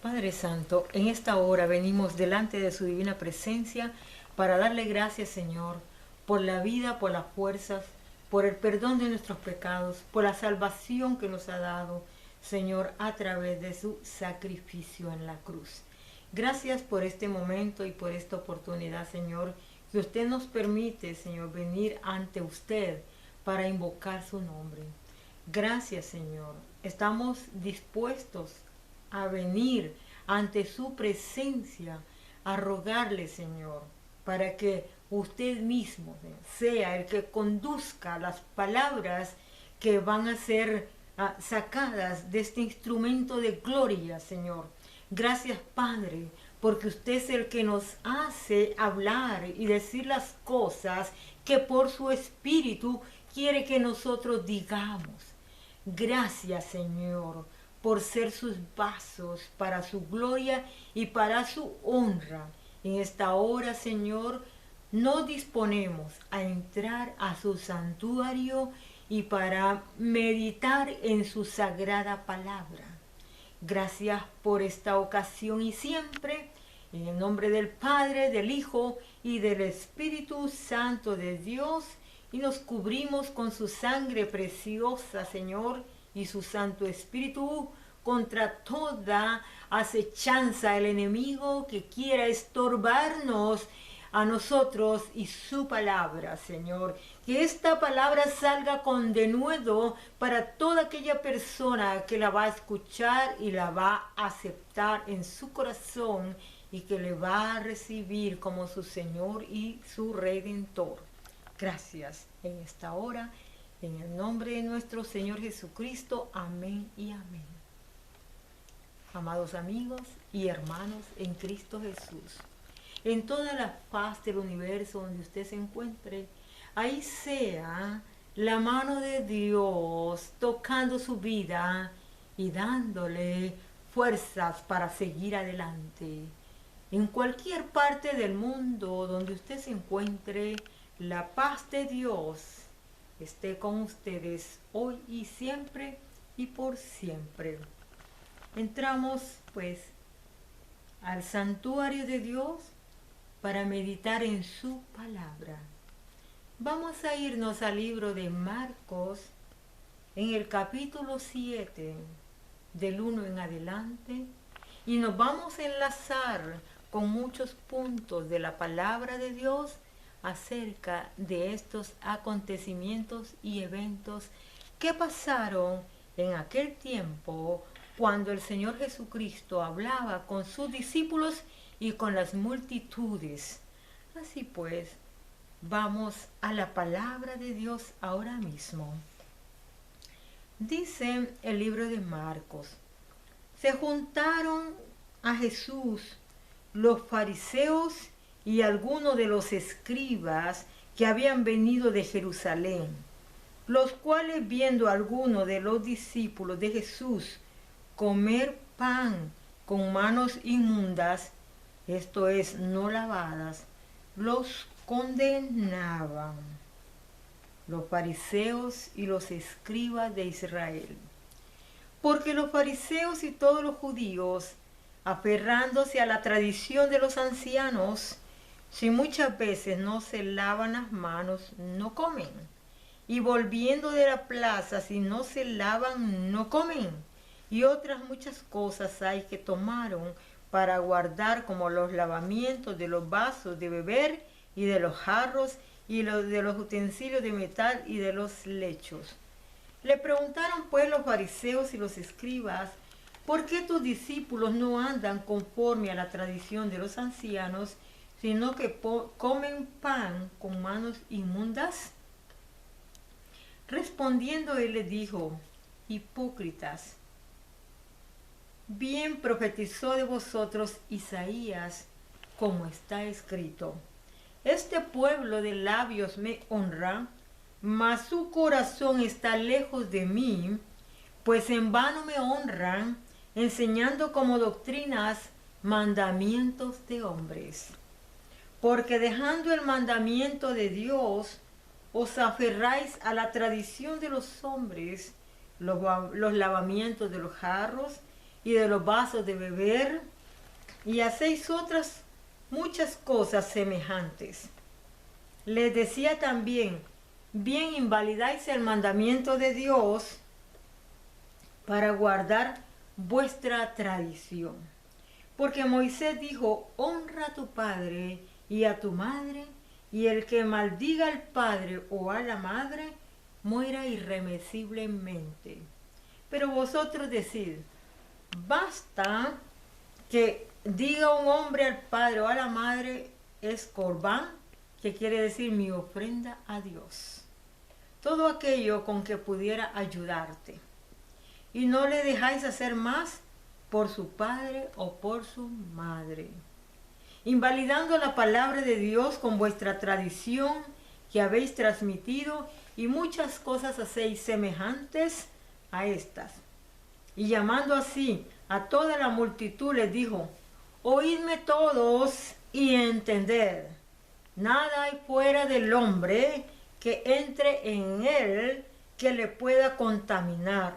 Padre Santo, en esta hora venimos delante de su divina presencia para darle gracias, Señor, por la vida, por las fuerzas, por el perdón de nuestros pecados, por la salvación que nos ha dado, Señor, a través de su sacrificio en la cruz. Gracias por este momento y por esta oportunidad, Señor, que usted nos permite, Señor, venir ante usted para invocar su nombre. Gracias, Señor. Estamos dispuestos a venir ante su presencia, a rogarle, Señor, para que usted mismo sea el que conduzca las palabras que van a ser sacadas de este instrumento de gloria, Señor. Gracias, Padre, porque usted es el que nos hace hablar y decir las cosas que por su Espíritu quiere que nosotros digamos. Gracias, Señor, por ser sus vasos para su gloria y para su honra. En esta hora, Señor, nos disponemos a entrar a su santuario y para meditar en su sagrada palabra. Gracias por esta ocasión y siempre, en el nombre del Padre, del Hijo y del Espíritu Santo de Dios, y nos cubrimos con su sangre preciosa, Señor, y su Santo Espíritu, contra toda acechanza del enemigo que quiera estorbarnos a nosotros y su palabra, Señor. Que esta palabra salga con denuedo para toda aquella persona que la va a escuchar y la va a aceptar en su corazón y que le va a recibir como su Señor y su Redentor. Gracias en esta hora, en el nombre de nuestro Señor Jesucristo. Amén y amén. Amados amigos y hermanos en Cristo Jesús, en toda la faz del universo donde usted se encuentre, ahí sea la mano de Dios tocando su vida y dándole fuerzas para seguir adelante. En cualquier parte del mundo donde usted se encuentre, la paz de Dios esté con ustedes hoy y siempre y por siempre. Entramos pues al santuario de Dios para meditar en su palabra. Vamos a irnos al libro de Marcos en el capítulo 7, del 1 en adelante, y nos vamos a enlazar con muchos puntos de la palabra de Dios acerca de estos acontecimientos y eventos que pasaron en aquel tiempo cuando el Señor Jesucristo hablaba con sus discípulos y con las multitudes. Así pues, vamos a la palabra de Dios ahora mismo. Dice el libro de Marcos: se juntaron a Jesús los fariseos y algunos de los escribas que habían venido de Jerusalén, los cuales, viendo a algunos de los discípulos de Jesús comer pan con manos inmundas, esto es, no lavadas, los condenaban. Los fariseos y los escribas de Israel. Porque los fariseos y todos los judíos, aferrándose a la tradición de los ancianos, si muchas veces no se lavan las manos, no comen. Y volviendo de la plaza, si no se lavan, no comen. Y otras muchas cosas hay que tomaron para guardar, como los lavamientos de los vasos de beber y de los jarros y de los utensilios de metal y de los lechos. Le preguntaron pues los fariseos y los escribas: ¿por qué tus discípulos no andan conforme a la tradición de los ancianos, sino que comen pan con manos inmundas? Respondiendo él les dijo: hipócritas, bien profetizó de vosotros Isaías, como está escrito: este pueblo de labios me honra, mas su corazón está lejos de mí, pues en vano me honran, enseñando como doctrinas mandamientos de hombres. Porque dejando el mandamiento de Dios, os aferráis a la tradición de los hombres, los lavamientos de los jarros y de los vasos de beber, y hacéis otras muchas cosas semejantes. Les decía también, bien invalidáis el mandamiento de Dios para guardar vuestra tradición. Porque Moisés dijo, honra a tu padre y a tu madre, y el que maldiga al padre o a la madre, muera irremisiblemente. Pero vosotros decid, basta que diga un hombre al padre o a la madre, es corbán, que quiere decir mi ofrenda a Dios. Todo aquello con que pudiera ayudarte. Y no le dejáis hacer más por su padre o por su madre, invalidando la palabra de Dios con vuestra tradición que habéis transmitido, y muchas cosas hacéis semejantes a estas. Y llamando así a toda la multitud les dijo, oídme todos y entended, nada hay fuera del hombre que entre en él que le pueda contaminar.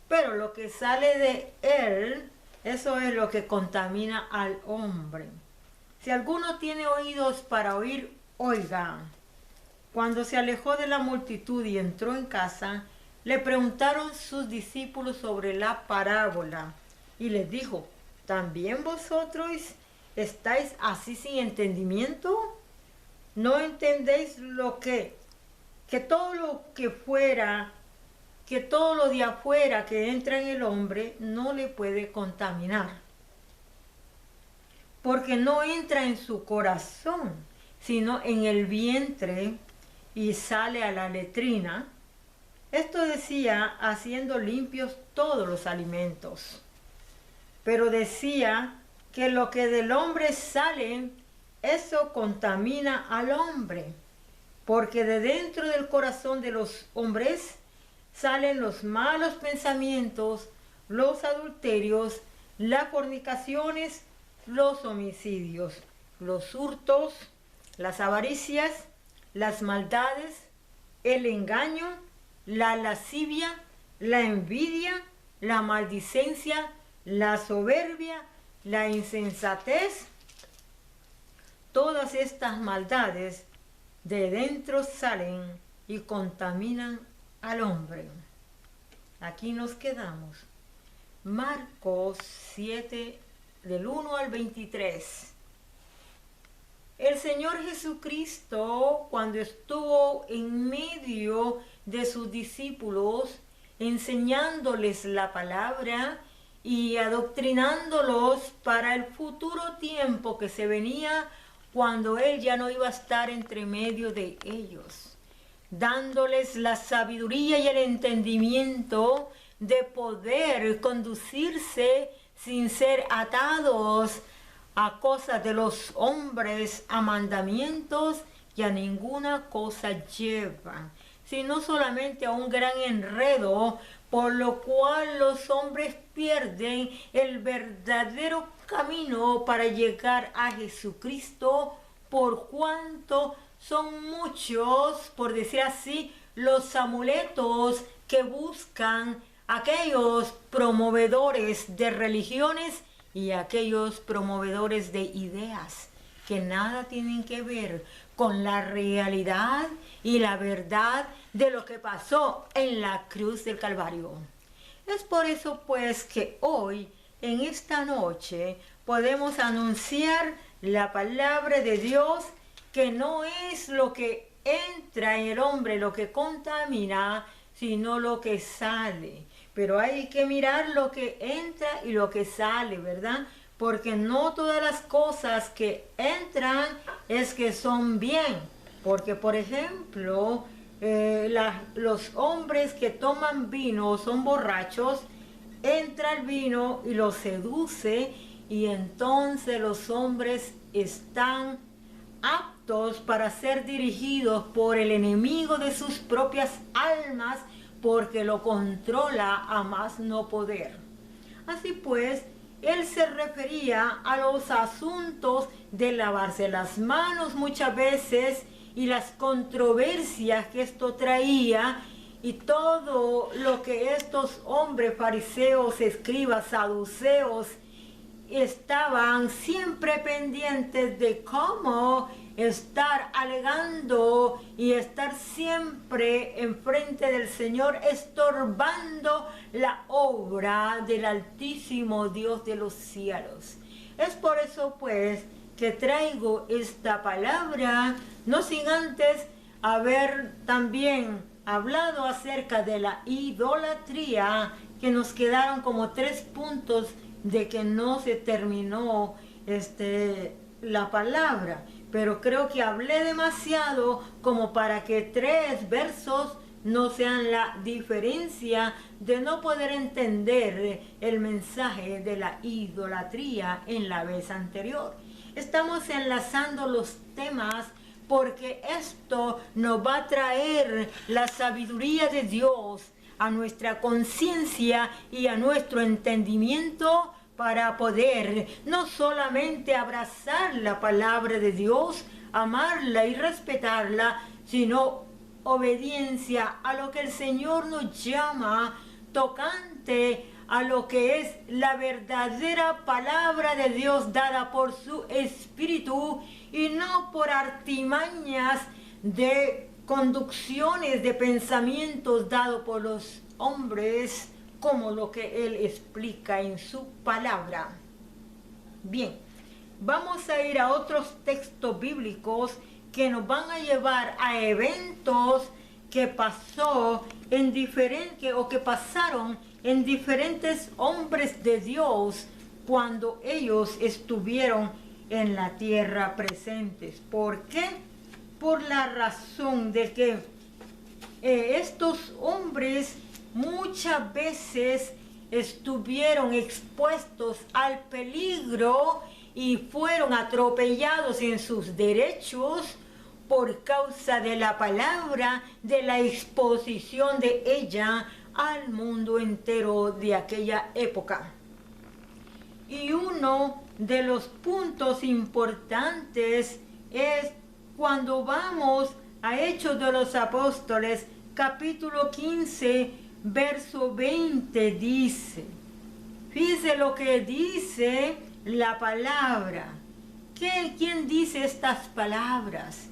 Pero lo que sale de él, eso es lo que contamina al hombre. Si alguno tiene oídos para oír, oiga. Cuando se alejó de la multitud y entró en casa, le preguntaron sus discípulos sobre la parábola. Y les dijo, ¿también vosotros estáis así sin entendimiento? ¿No entendéis que todo lo que fuera, que todo lo de afuera que entra en el hombre no le puede contaminar? Porque no entra en su corazón, sino en el vientre y sale a la letrina. Esto decía, haciendo limpios todos los alimentos. Pero decía que lo que del hombre sale, eso contamina al hombre. Porque de dentro del corazón de los hombres salen los malos pensamientos, los adulterios, las fornicaciones, los homicidios, los hurtos, las avaricias, las maldades, el engaño, la lascivia, la envidia, la maldicencia, la soberbia, la insensatez. Todas estas maldades de dentro salen y contaminan al hombre. Aquí nos quedamos. Marcos 7, del 1 al 23. El Señor Jesucristo, cuando estuvo en medio de sus discípulos, enseñándoles la palabra y adoctrinándolos para el futuro tiempo que se venía, cuando Él ya no iba a estar entre medio de ellos, dándoles la sabiduría y el entendimiento de poder conducirse sin ser atados a cosas de los hombres, a mandamientos y a ninguna cosa llevan, sino solamente a un gran enredo, por lo cual los hombres pierden el verdadero camino para llegar a Jesucristo, por cuanto son muchos, por decir así, los amuletos que buscan aquellos promovedores de religiones y aquellos promovedores de ideas que nada tienen que ver con la realidad y la verdad de lo que pasó en la cruz del Calvario. Es por eso pues que hoy, en esta noche, podemos anunciar la palabra de Dios, que no es lo que entra en el hombre lo que contamina, sino lo que sale. Pero hay que mirar lo que entra y lo que sale, ¿verdad? Porque no todas las cosas que entran es que son bien. Porque, por ejemplo, los hombres que toman vino son borrachos, entra el vino y los seduce, y entonces los hombres están aptos para ser dirigidos por el enemigo de sus propias almas, porque lo controla a más no poder. Así pues, él se refería a los asuntos de lavarse las manos muchas veces y las controversias que esto traía, y todo lo que estos hombres fariseos, escribas, saduceos, estaban siempre pendientes de cómo estar alegando y estar siempre enfrente del Señor, estorbando la obra del Altísimo Dios de los cielos. Es por eso pues que traigo esta palabra, no sin antes haber también hablado acerca de la idolatría, que nos quedaron como 3 puntos de que no se terminó la palabra, pero creo que hablé demasiado como para que 3 versos no sean la diferencia de no poder entender el mensaje de la idolatría en la vez anterior. Estamos enlazando los temas porque esto nos va a traer la sabiduría de Dios a nuestra conciencia y a nuestro entendimiento para poder no solamente abrazar la palabra de Dios, amarla y respetarla, sino obediencia a lo que el Señor nos llama tocante a lo que es la verdadera palabra de Dios dada por su Espíritu y no por artimañas de conducciones de pensamientos dados por los hombres, como lo que Él explica en su palabra. Bien, vamos a ir a otros textos bíblicos que nos van a llevar a eventos que pasaron en diferentes hombres de Dios cuando ellos estuvieron en la tierra presentes. ¿Por qué? Por la razón de que estos hombres muchas veces estuvieron expuestos al peligro y fueron atropellados en sus derechos por causa de la palabra, de la exposición de ella al mundo entero de aquella época. Y uno de los puntos importantes es cuando vamos a Hechos de los Apóstoles, capítulo 15, verso 20, dice, fíjese lo que dice la palabra. ¿Quién dice estas palabras?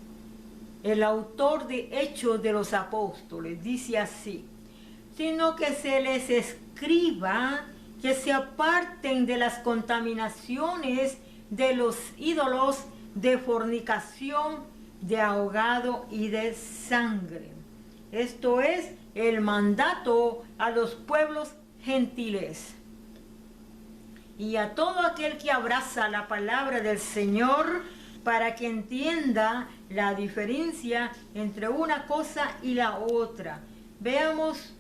El autor de Hechos de los Apóstoles dice así: sino que se les escriba que se aparten de las contaminaciones de los ídolos, de fornicación, de ahogado y de sangre. Esto es el mandato a los pueblos gentiles. Y a todo aquel que abraza la palabra del Señor para que entienda la diferencia entre una cosa y la otra. Veamos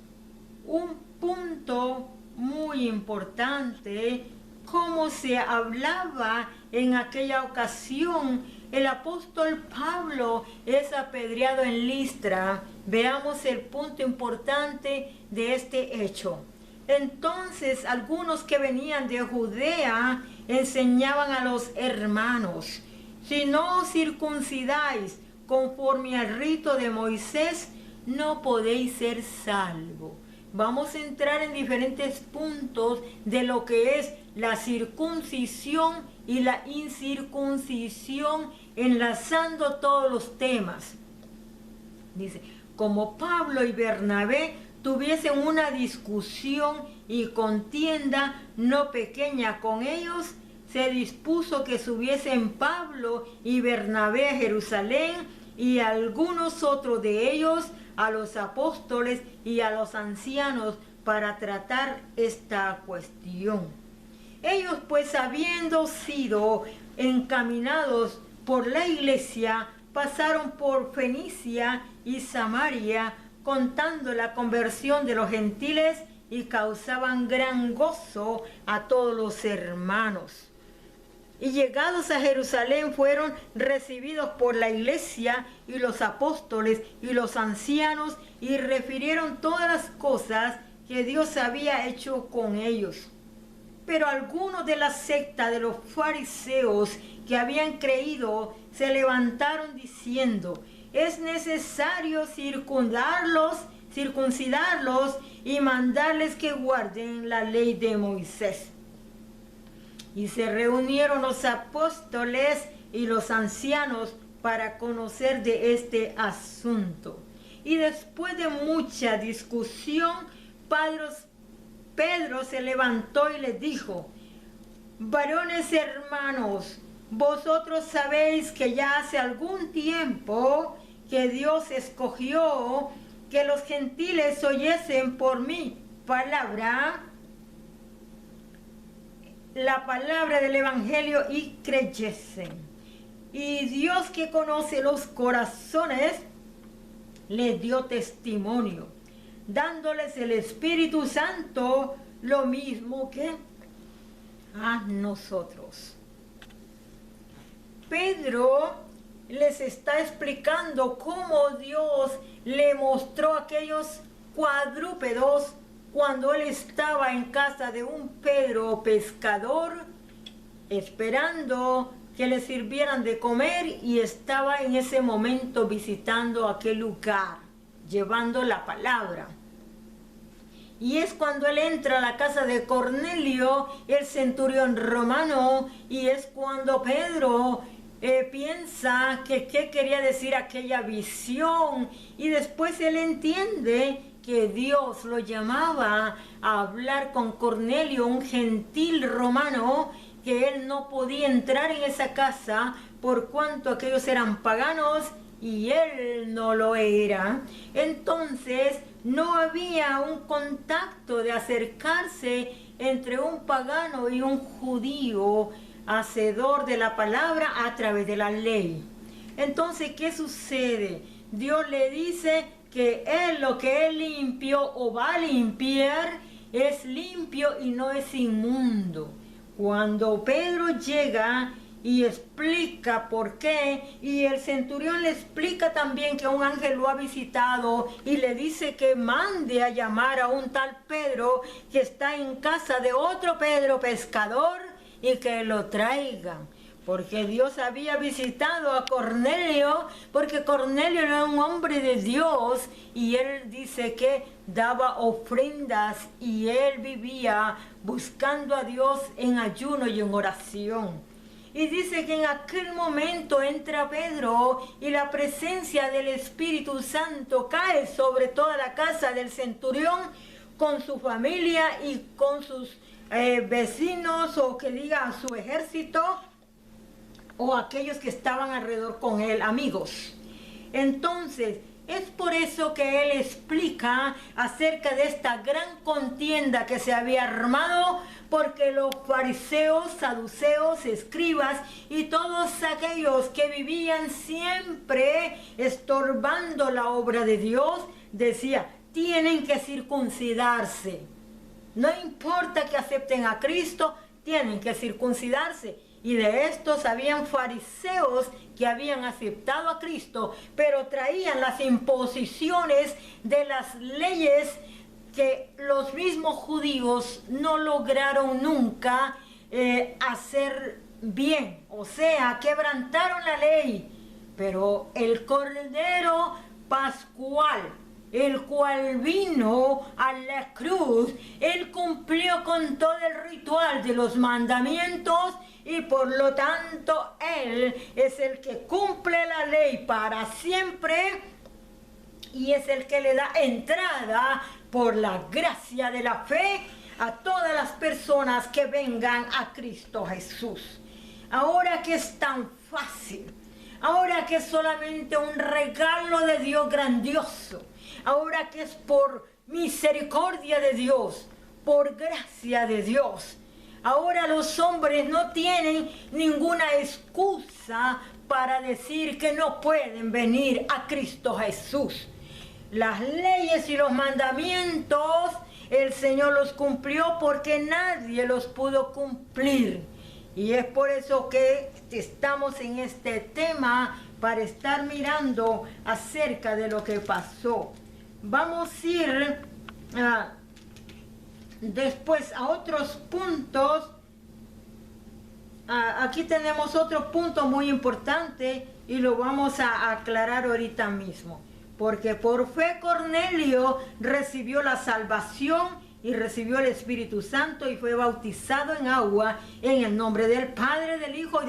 un punto muy importante, cómo se hablaba en aquella ocasión. El apóstol Pablo es apedreado en Listra. Veamos el punto importante de este hecho. Entonces algunos que venían de Judea enseñaban a los hermanos: si no os circuncidáis conforme al rito de Moisés, no podéis ser salvos. Vamos a entrar en diferentes puntos de lo que es la circuncisión y la incircuncisión, enlazando todos los temas. Dice, como Pablo y Bernabé tuviesen una discusión y contienda no pequeña con ellos, se dispuso que subiesen Pablo y Bernabé a Jerusalén y algunos otros de ellos a los apóstoles y a los ancianos para tratar esta cuestión. Ellos pues, habiendo sido encaminados por la iglesia, pasaron por Fenicia y Samaria, contando la conversión de los gentiles, y causaban gran gozo a todos los hermanos. Y llegados a Jerusalén fueron recibidos por la iglesia y los apóstoles y los ancianos, y refirieron todas las cosas que Dios había hecho con ellos. Pero algunos de la secta de los fariseos que habían creído se levantaron diciendo: es necesario circundarlos circuncidarlos y mandarles que guarden la ley de Moisés. Y se reunieron los apóstoles y los ancianos para conocer de este asunto. Y después de mucha discusión, Pedro se levantó y les dijo: varones hermanos, vosotros sabéis que ya hace algún tiempo que Dios escogió que los gentiles oyesen por mi palabra, la palabra del evangelio, y creyesen. Y Dios, que conoce los corazones, les dio testimonio, dándoles el Espíritu Santo, lo mismo que a nosotros. Pedro les está explicando cómo Dios le mostró aquellos cuadrúpedos cuando él estaba en casa de un Pedro pescador, esperando que le sirvieran de comer, y estaba en ese momento visitando aquel lugar, llevando la palabra. Y es cuando él entra a la casa de Cornelio, el centurión romano, y es cuando Pedro piensa que qué quería decir aquella visión, y después él entiende que Dios lo llamaba a hablar con Cornelio, un gentil romano, que él no podía entrar en esa casa por cuanto aquellos eran paganos y él no lo era. Entonces no había un contacto de acercarse entre un pagano y un judío hacedor de la palabra a través de la ley. Entonces, ¿qué sucede? Dios le dice que él, lo que él limpió o va a limpiar, es limpio y no es inmundo. Cuando Pedro llega y explica por qué, y el centurión le explica también que un ángel lo ha visitado y le dice que mande a llamar a un tal Pedro que está en casa de otro Pedro pescador y que lo traigan, porque Dios había visitado a Cornelio, porque Cornelio era un hombre de Dios, y él dice que daba ofrendas y él vivía buscando a Dios en ayuno y en oración. Y dice que en aquel momento entra Pedro y la presencia del Espíritu Santo cae sobre toda la casa del centurión, con su familia y con sus vecinos, o que diga su ejército, o aquellos que estaban alrededor con él, amigos. Entonces, es por eso que él explica acerca de esta gran contienda que se había armado, porque los fariseos, saduceos, escribas y todos aquellos que vivían siempre estorbando la obra de Dios, decía: tienen que circuncidarse. No importa que acepten a Cristo, tienen que circuncidarse. Y de estos habían fariseos que habían aceptado a Cristo, pero traían las imposiciones de las leyes que los mismos judíos no lograron nunca hacer bien. O sea, quebrantaron la ley. Pero el Cordero Pascual, el cual vino a la cruz, él cumplió con todo el ritual de los mandamientos, y por lo tanto él es el que cumple la ley para siempre, y es el que le da entrada por la gracia de la fe a todas las personas que vengan a Cristo Jesús. Ahora que es tan fácil, ahora que es solamente un regalo de Dios grandioso, ahora que es por misericordia de Dios, por gracia de Dios, ahora los hombres no tienen ninguna excusa para decir que no pueden venir a Cristo Jesús. Las leyes y los mandamientos, el Señor los cumplió porque nadie los pudo cumplir. Y es por eso que estamos en este tema, para estar mirando acerca de lo que pasó. Vamos a ir después a otros puntos. Aquí tenemos otro punto muy importante y lo vamos a aclarar ahorita mismo. porque por fe Cornelio recibió la salvación y recibió el Espíritu Santo y fue bautizado en agua en el nombre del Padre, del Hijo y del